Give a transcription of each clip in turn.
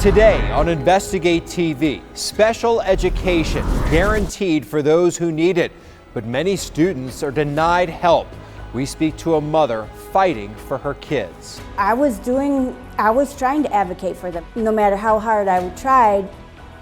Today on Investigate TV, special education guaranteed for those who need it, but many students are denied help. We speak to a mother fighting for her kids. I was trying to advocate for them. No matter how hard I tried,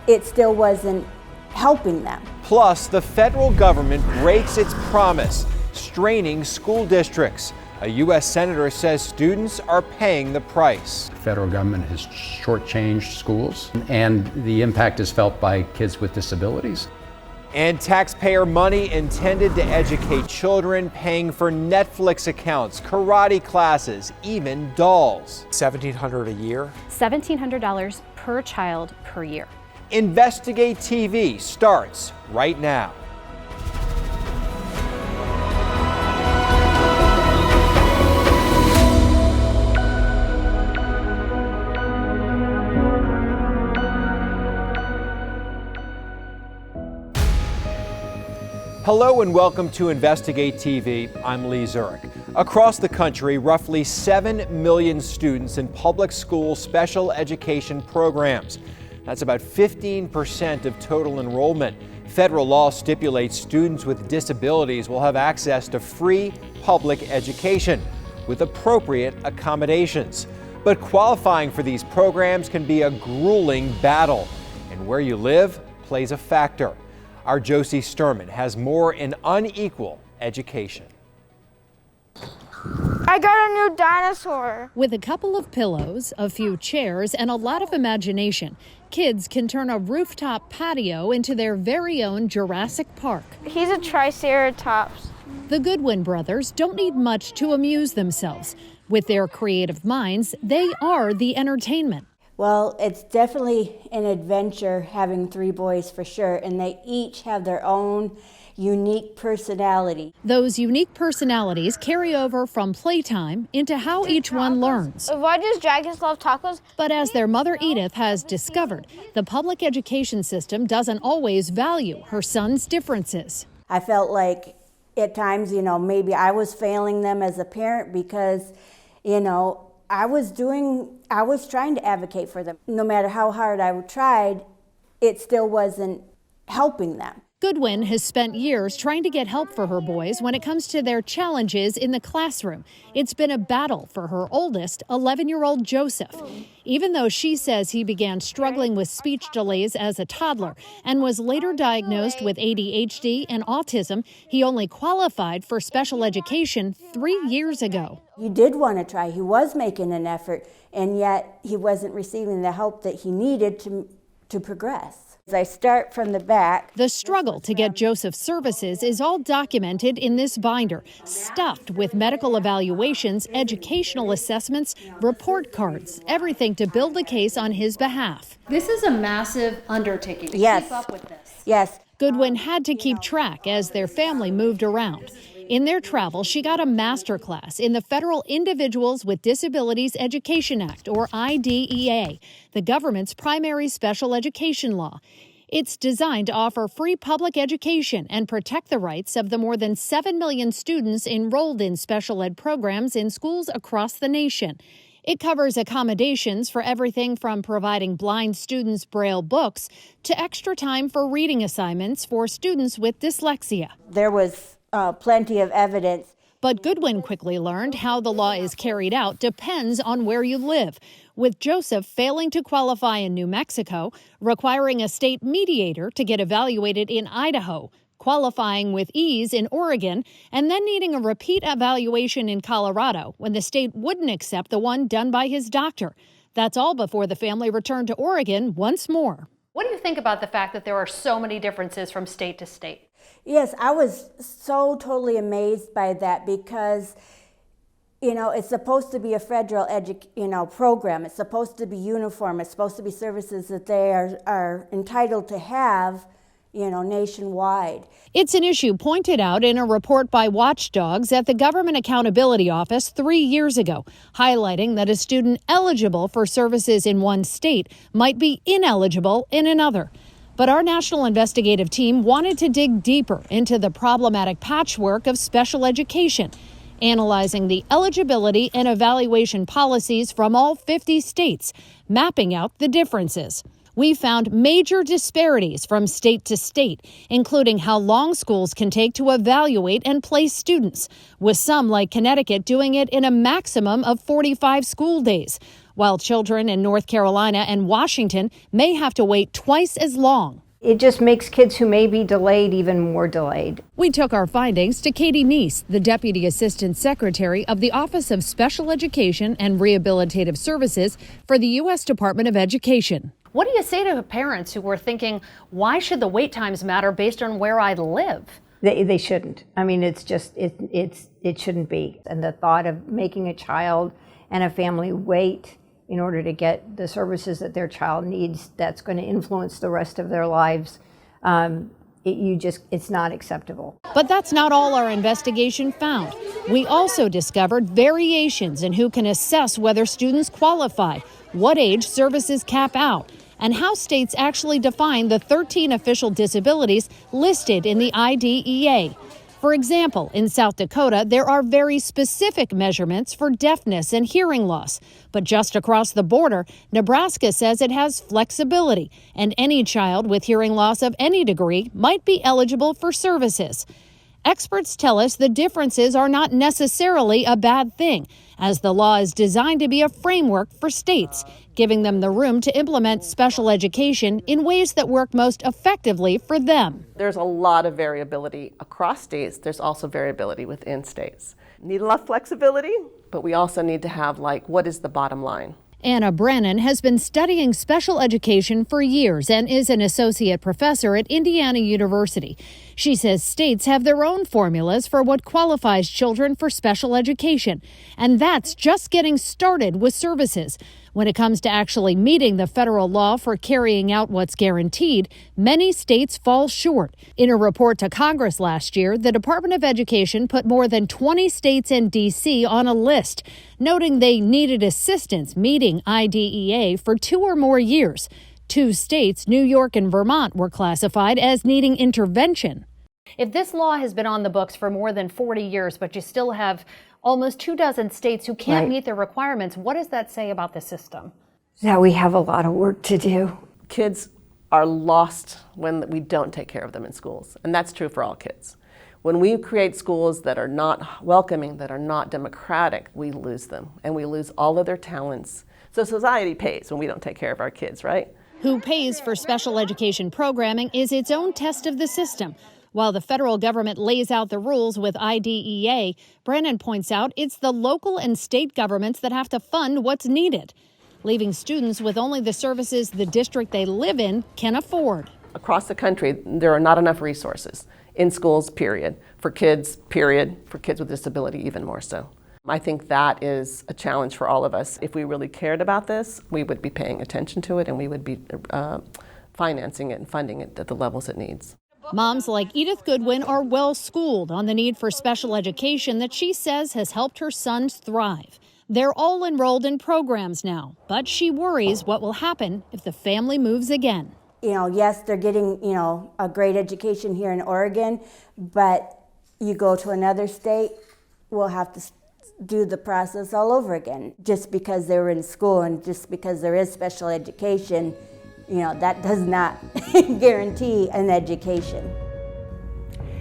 it still wasn't helping them. Plus, the federal government breaks its promise, straining school districts. A U.S. senator says students are paying the price. The federal government has shortchanged schools, and the impact is felt by kids with disabilities. And taxpayer money intended to educate children paying for Netflix accounts, karate classes, even dolls. $1,700 a year? $1,700 per child per year. Investigate TV starts right now. Hello and welcome to Investigate TV. I'm Lee Zurich. Across the country, roughly 7 million students in public school special education programs. That's about 15% of total enrollment. Federal law stipulates students with disabilities will have access to free public education with appropriate accommodations. But qualifying for these programs can be a grueling battle, and where you live plays a factor. Our Josie Sturman has more in unequal education. I got a new dinosaur. With a couple of pillows, a few chairs, and a lot of imagination, kids can turn a rooftop patio into their very own Jurassic Park. He's a Triceratops. The Goodwin brothers don't need much to amuse themselves. With their creative minds, they are the entertainment. Well, it's definitely an adventure having 3 boys for sure, and they each have their own unique personality. Those unique personalities carry over from playtime into how each one learns. Why does dragons love tacos? But as their mother Edith has discovered, the public education system doesn't always value her son's differences. I felt like at times, maybe I was failing them as a parent because, I was trying to advocate for them. No matter how hard I tried, it still wasn't helping them. Goodwin has spent years trying to get help for her boys when it comes to their challenges in the classroom. It's been a battle for her oldest, 11-year-old Joseph. Even though she says he began struggling with speech delays as a toddler and was later diagnosed with ADHD and autism, he only qualified for special education 3 years ago. He did want to try. He was making an effort, and yet he wasn't receiving the help that he needed to progress. As I start from the back. The struggle to get Joseph's services is all documented in this binder, stuffed with medical evaluations, educational assessments, report cards, everything to build a case on his behalf. This is a massive undertaking to keep up with this. Yes. Goodwin had to keep track as their family moved around. In their travel, she got a master class in the Federal Individuals with Disabilities Education Act, or IDEA, the government's primary special education law. It's designed to offer free public education and protect the rights of the more than 7 million students enrolled in special ed programs in schools across the nation. It covers accommodations for everything from providing blind students Braille books to extra time for reading assignments for students with dyslexia. There was plenty of evidence. But Goodwin quickly learned how the law is carried out depends on where you live, with Joseph failing to qualify in New Mexico, requiring a state mediator to get evaluated in Idaho, qualifying with ease in Oregon, and then needing a repeat evaluation in Colorado when the state wouldn't accept the one done by his doctor. That's all before the family returned to Oregon once more. What do you think about the fact that there are so many differences from state to state? Yes, I was so totally amazed by that because, it's supposed to be a federal program. It's supposed to be uniform. It's supposed to be services that they are entitled to have, nationwide. It's an issue pointed out in a report by Watchdogs at the Government Accountability Office 3 years ago, highlighting that a student eligible for services in one state might be ineligible in another. But our national investigative team wanted to dig deeper into the problematic patchwork of special education. analyzing the eligibility and evaluation policies from all 50 states, mapping out the differences. We found major disparities from state to state, including how long schools can take to evaluate and place students, with some like Connecticut doing it in a maximum of 45 school days, while children in North Carolina and Washington may have to wait twice as long. It just makes kids who may be delayed even more delayed. We took our findings to Katie Neese, the Deputy Assistant Secretary of the Office of Special Education and Rehabilitative Services for the U.S. Department of Education. What do you say to parents who were thinking, why should the wait times matter based on where I live? They shouldn't. I mean, it's just, it shouldn't be. And the thought of making a child and a family wait in order to get the services that their child needs, that's going to influence the rest of their lives. It's not acceptable. But that's not all our investigation found. We also discovered variations in who can assess whether students qualify, what age services cap out, and how states actually define the 13 official disabilities listed in the IDEA. For example, in South Dakota, there are very specific measurements for deafness and hearing loss. But just across the border, Nebraska says it has flexibility, and any child with hearing loss of any degree might be eligible for services. Experts tell us the differences are not necessarily a bad thing, as the law is designed to be a framework for states, giving them the room to implement special education in ways that work most effectively for them. There's a lot of variability across states. There's also variability within states. Need a lot of flexibility, but we also need to have, what is the bottom line? Anna Brennan has been studying special education for years and is an associate professor at Indiana University. She says states have their own formulas for what qualifies children for special education, and that's just getting started with services. When it comes to actually meeting the federal law for carrying out what's guaranteed, many states fall short. In a report to Congress last year, the Department of Education put more than 20 states and D.C. on a list, noting they needed assistance meeting IDEA for 2 or more years. 2 states, New York and Vermont, were classified as needing intervention. If this law has been on the books for more than 40 years, but you still have almost 24 states who can't meet the requirements, what does that say about the system? That we have a lot of work to do. Kids are lost when we don't take care of them in schools, and that's true for all kids. When we create schools that are not welcoming, that are not democratic, we lose them, and we lose all of their talents. So society pays when we don't take care of our kids, right? Who pays for special education programming is its own test of the system. While the federal government lays out the rules with IDEA, Brennan points out it's the local and state governments that have to fund what's needed, leaving students with only the services the district they live in can afford. Across the country, there are not enough resources in schools, period, for kids with disability even more so. I think that is a challenge for all of us. If we really cared about this, we would be paying attention to it, and we would be financing it and funding it at the levels it needs. Moms like Edith Goodwin are well schooled on the need for special education that she says has helped her sons thrive. They're all enrolled in programs now, but she worries what will happen if the family moves again. Yes, they're getting, a great education here in Oregon, but you go to another state, we'll have to do the process all over again. Just because they were in school and just because there is special education, that does not guarantee an education.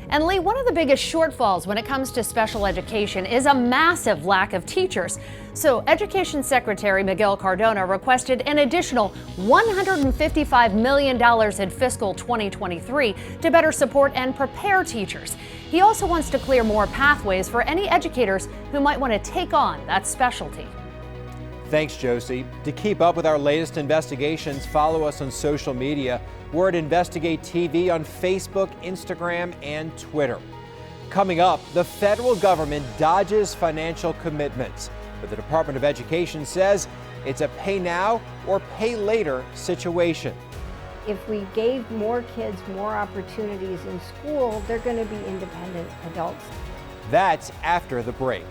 And Lee, one of the biggest shortfalls when it comes to special education is a massive lack of teachers. So Education Secretary Miguel Cardona requested an additional $155 million in fiscal 2023 to better support and prepare teachers. He also wants to clear more pathways for any educators who might want to take on that specialty. Thanks, Josie. To keep up with our latest investigations, follow us on social media. We're at InvestigateTV on Facebook, Instagram, and Twitter. Coming up, the federal government dodges financial commitments, but the Department of Education says it's a pay now or pay later situation. If we gave more kids more opportunities in school, they're going to be independent adults. That's after the break.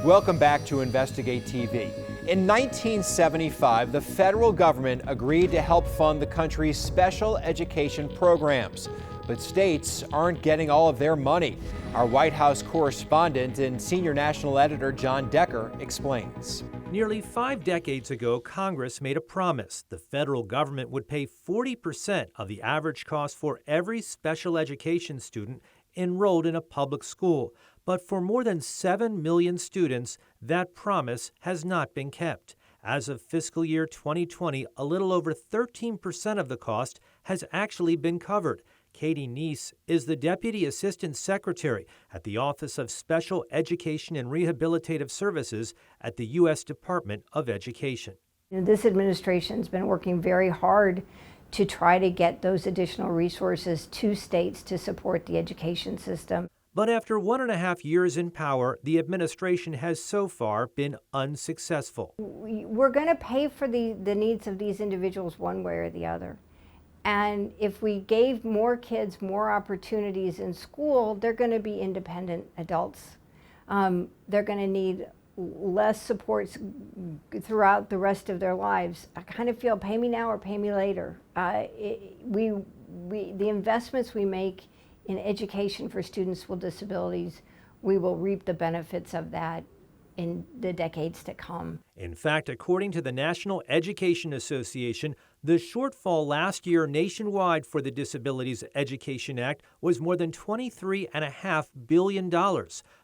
Welcome back to Investigate TV. In 1975, the federal government agreed to help fund the country's special education programs. But states aren't getting all of their money. Our White House correspondent and senior national editor John Decker explains. Nearly 5 decades ago, Congress made a promise. The federal government would pay 40% of the average cost for every special education student enrolled in a public school. But for more than 7 million students, that promise has not been kept. As of fiscal year 2020, a little over 13% of the cost has actually been covered. Katie Neese is the Deputy Assistant Secretary at the Office of Special Education and Rehabilitative Services at the U.S. Department of Education. This administration's been working very hard to try to get those additional resources to states to support the education system. But after 1.5 years in power, the administration has so far been unsuccessful. We're going to pay for the needs of these individuals one way or the other. And if we gave more kids more opportunities in school, they're going to be independent adults. They're going to need less supports throughout the rest of their lives. I kind of feel pay me now or pay me later. The investments we make in education for students with disabilities, we will reap the benefits of that in the decades to come. In fact, according to the National Education Association, the shortfall last year nationwide for the Disabilities Education Act was more than $23.5 billion.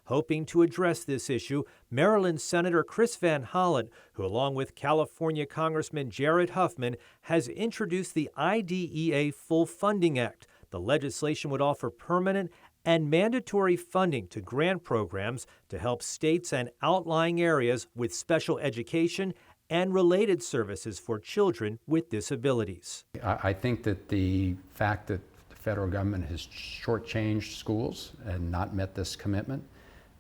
Hoping to address this issue, Maryland Senator Chris Van Hollen, who along with California Congressman Jared Huffman, has introduced the IDEA Full Funding Act. The legislation would offer permanent and mandatory funding to grant programs to help states and outlying areas with special education and related services for children with disabilities. I think that the fact that the federal government has shortchanged schools and not met this commitment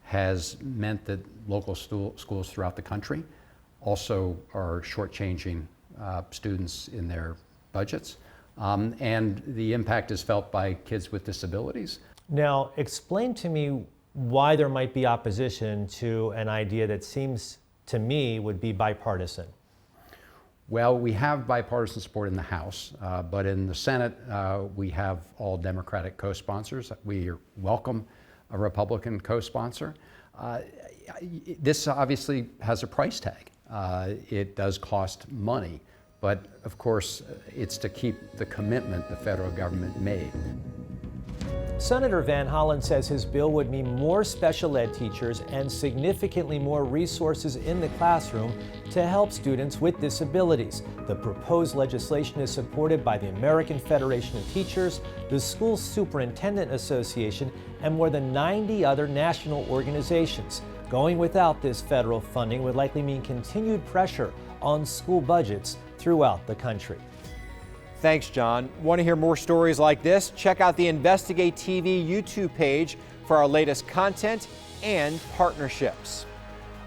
has meant that local schools throughout the country also are shortchanging students in their budgets. And the impact is felt by kids with disabilities. Now, explain to me why there might be opposition to an idea that seems to me would be bipartisan. Well, we have bipartisan support in the House, but in the Senate, we have all Democratic co-sponsors. We welcome a Republican co-sponsor. This obviously has a price tag. It does cost money, but of course, it's to keep the commitment the federal government made. Senator Van Hollen says his bill would mean more special ed teachers and significantly more resources in the classroom to help students with disabilities. The proposed legislation is supported by the American Federation of Teachers, the School Superintendent Association, and more than 90 other national organizations. Going without this federal funding would likely mean continued pressure on school budgets throughout the country. Thanks, John. Want to hear more stories like this? Check out the Investigate TV YouTube page for our latest content and partnerships.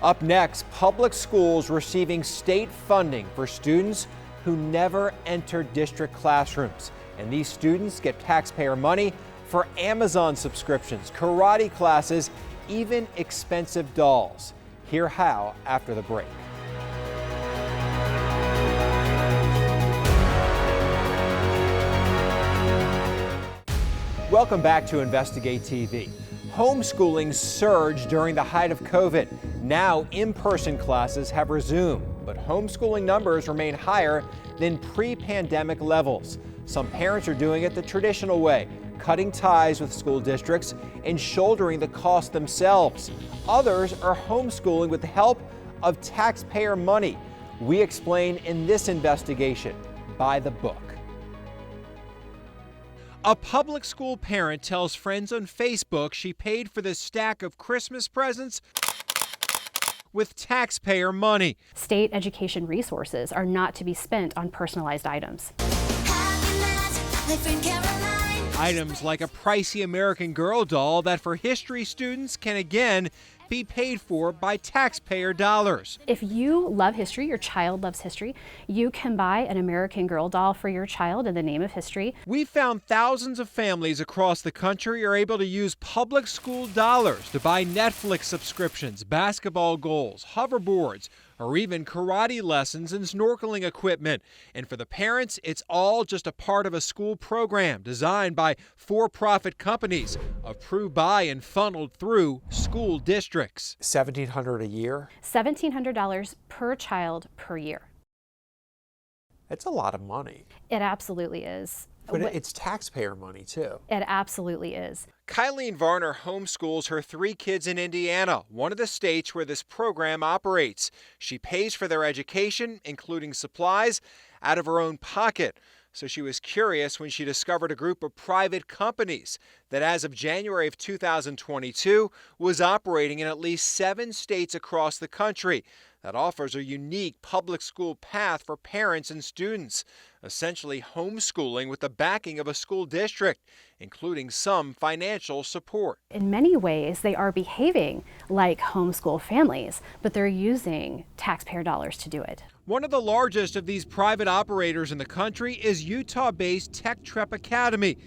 Up next, public schools receiving state funding for students who never enter district classrooms. And these students get taxpayer money for Amazon subscriptions, karate classes, even expensive dolls. Hear how after the break. Welcome back to Investigate TV. Homeschooling surged during the height of COVID. Now in-person classes have resumed, but homeschooling numbers remain higher than pre-pandemic levels. Some parents are doing it the traditional way, cutting ties with school districts and shouldering the cost themselves. Others are homeschooling with the help of taxpayer money. We explain in this investigation. By the book. A public school parent tells friends on Facebook she paid for this stack of Christmas presents with taxpayer money. State education resources are not to be spent on personalized items. Items like a pricey American Girl doll that for history students can again be paid for by taxpayer dollars. If you love history, your child loves history, you can buy an American Girl doll for your child in the name of history. We found thousands of families across the country are able to use public school dollars to buy Netflix subscriptions, basketball goals, hoverboards, or even karate lessons and snorkeling equipment. And for the parents, it's all just a part of a school program designed by for-profit companies, approved by and funneled through school districts. $1,700 a year? $1,700 per child per year. That's a lot of money. It absolutely is. But it's taxpayer money, too. It absolutely is. Kylene Varner homeschools her 3 kids in Indiana, one of the states where this program operates. She pays for their education, including supplies, out of her own pocket. So she was curious when she discovered a group of private companies that as of January of 2022 was operating in at least 7 states across the country that offers a unique public school path for parents and students, essentially homeschooling with the backing of a school district, including some financial support. In many ways, they are behaving like homeschool families, but they're using taxpayer dollars to do it. One of the largest of these private operators in the country is Utah-based Tech Prep Academy.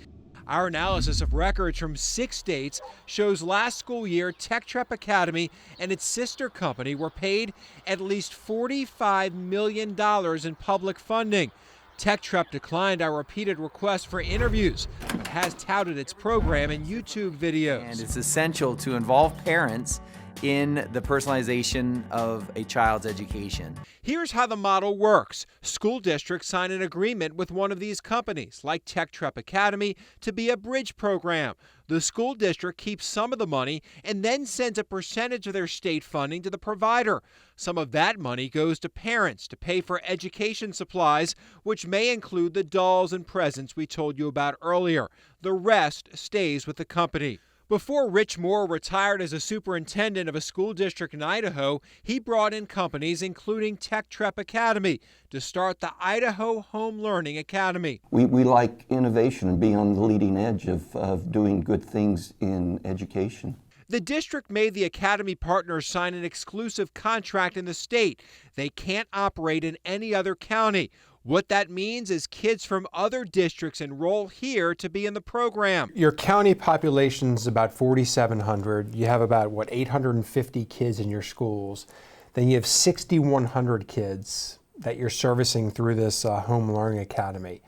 Our analysis of records from 6 states shows last school year Tech Prep Academy and its sister company were paid at least $45 million in public funding. Tech Prep declined our repeated requests for interviews, but has touted its program in YouTube videos. And it's essential to involve parents in the personalization of a child's education. Here's how the model works. School districts sign an agreement with one of these companies, like Tech Prep Academy, to be a bridge program. The school district keeps some of the money and then sends a percentage of their state funding to the provider. Some of that money goes to parents to pay for education supplies, which may include the dolls and presents we told you about earlier. The rest stays with the company. Before Rich Moore retired as a superintendent of a school district in Idaho, he brought in companies including Tech Prep Academy to start the Idaho Home Learning Academy. We like innovation and being on the leading edge of doing good things in education. The district made the academy partners sign an exclusive contract in the state. They can't operate in any other county. What that means is kids from other districts enroll here to be in the program. Your county population is about 4,700. You have about, 850 kids in your schools. Then you have 6,100 kids that you're servicing through this Home Learning Academy.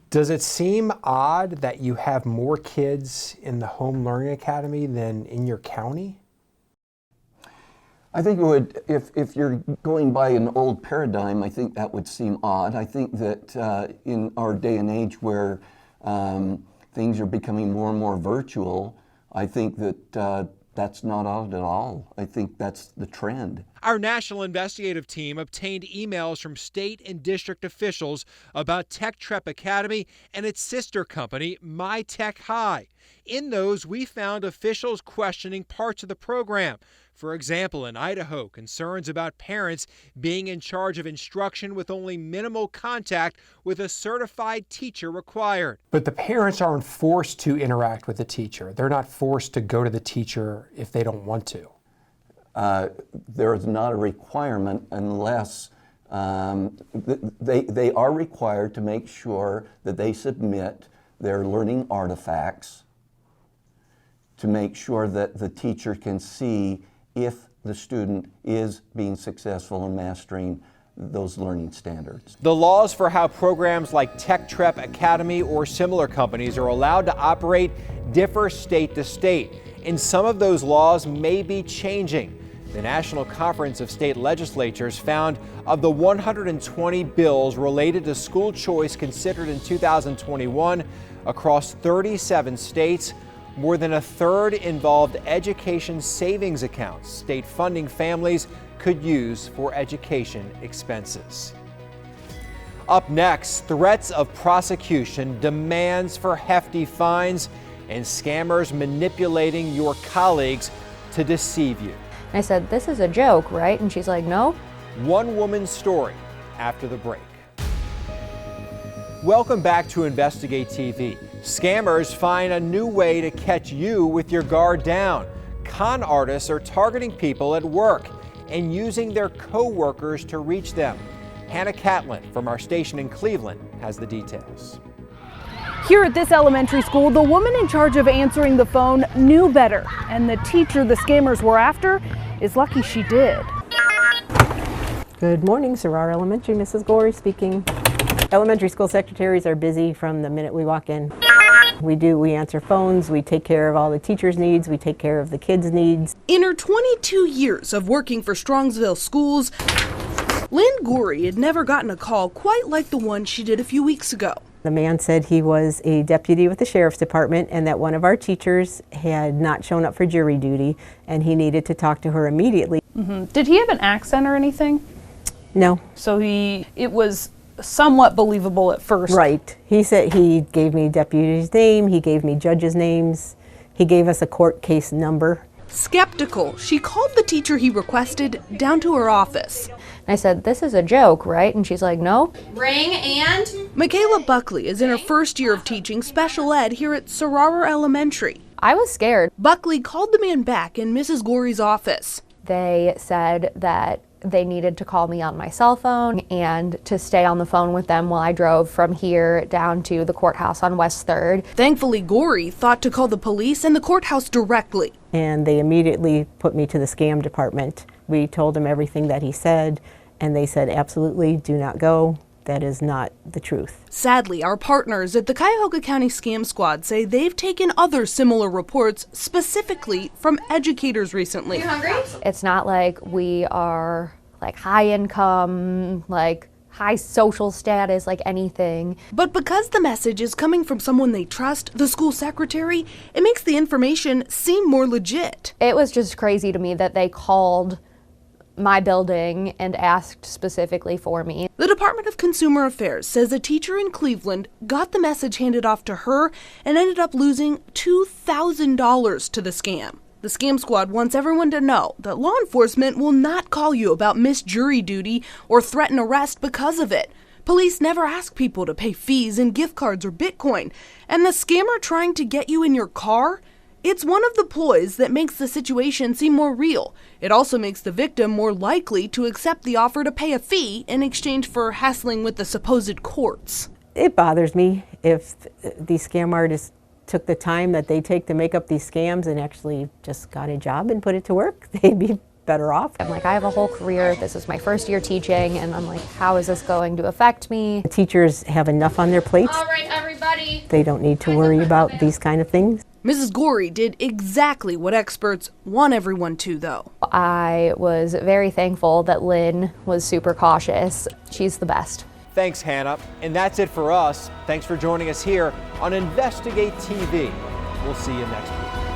Does it seem odd that you have more kids in the Home Learning Academy than in your county? I think it would, if you're going by an old paradigm, I think that would seem odd. I think that in our day and age where things are becoming more and more virtual, I think that that's not odd at all. I think that's the trend. Our national investigative team obtained emails from state and district officials about Tech Prep Academy and its sister company, My Tech High. In those, we found officials questioning parts of the program. For example, in Idaho, concerns about parents being in charge of instruction with only minimal contact with a certified teacher required. But the parents aren't forced to interact with the teacher. They're not forced to go to the teacher if they don't want to. There is not a requirement unless they are required to make sure that they submit their learning artifacts to make sure that the teacher can see if the student is being successful in mastering those learning standards. The laws for how programs like Tech Prep Academy or similar companies are allowed to operate differ state to state, and some of those laws may be changing. The National Conference of State Legislatures found of the 120 bills related to school choice considered in 2021 across 37 states, more than a third involved education savings accounts state funding families could use for education expenses. Up next, threats of prosecution, demands for hefty fines, and scammers manipulating your colleagues to deceive you. I said, "This is a joke, right?" And she's like, "No." One woman's story after the break. Welcome back to Investigate TV. Scammers find a new way to catch you with your guard down. con artists are targeting people at work and using their co-workers to reach them. Hannah Catlin from our station in Cleveland has the details. Here at this elementary school, the woman in charge of answering the phone knew better, and the teacher the scammers were after is lucky she did. Good morning, Sarar Elementary, Mrs. Gorey speaking. Elementary school secretaries are busy from the minute we walk in. We answer phones, we take care of all the teachers' needs, we take care of the kids' needs. In her 22 years of working for Strongsville schools, Lynn Gorey had never gotten a call quite like the one she did a few weeks ago. The man said he was a deputy with the sheriff's department and that one of our teachers had not shown up for jury duty and he needed to talk to her immediately. Did he have an accent or anything? No. So it was somewhat believable at first. Right. He said he gave me deputy's name, he gave me judges' names, he gave us a court case number. Skeptical, she called the teacher he requested down to her office. I said, "This is a joke, right?" And she's like, "No." Ring and? Michaela Buckley is in her first year of teaching special ed here at Sarar Elementary. I was scared. Buckley called the man back in Mrs. Gorey's office. They said that they needed to call me on my cell phone and to stay on the phone with them while I drove from here down to the courthouse on West 3rd. Thankfully, Gorey thought to call the police and the courthouse directly. And they immediately put me to the scam department. We told them everything that he said, and they said, absolutely, do not go. That is not the truth. Sadly, our partners at the Cuyahoga County Scam Squad say they've taken other similar reports, specifically from educators recently. You hungry? It's not like we are like high income, like high social status, like anything. But because the message is coming from someone they trust, the school secretary, it makes the information seem more legit. It was just crazy to me that they called my building and asked specifically for me. The Department of Consumer Affairs says a teacher in Cleveland got the message handed off to her and ended up losing $2,000 to the scam. The Scam Squad wants everyone to know that law enforcement will not call you about missed jury duty or threaten arrest because of it. Police never ask people to pay fees in gift cards or Bitcoin. And the scammer trying to get you in your car? It's one of the ploys that makes the situation seem more real. It also makes the victim more likely to accept the offer to pay a fee in exchange for hassling with the supposed courts. It bothers me if these scam artists took the time that they take to make up these scams and actually just got a job and put it to work. They'd be better off. I'm like, I have a whole career. This is my first year teaching, and I'm like, how is this going to affect me? The teachers have enough on their plates. All right, everybody. They don't need to worry about these kind of things. Mrs. Gorey did exactly what experts want everyone to, though. I was very thankful that Lynn was super cautious. She's the best. Thanks, Hannah. And that's it for us. Thanks for joining us here on Investigate TV. We'll see you next week.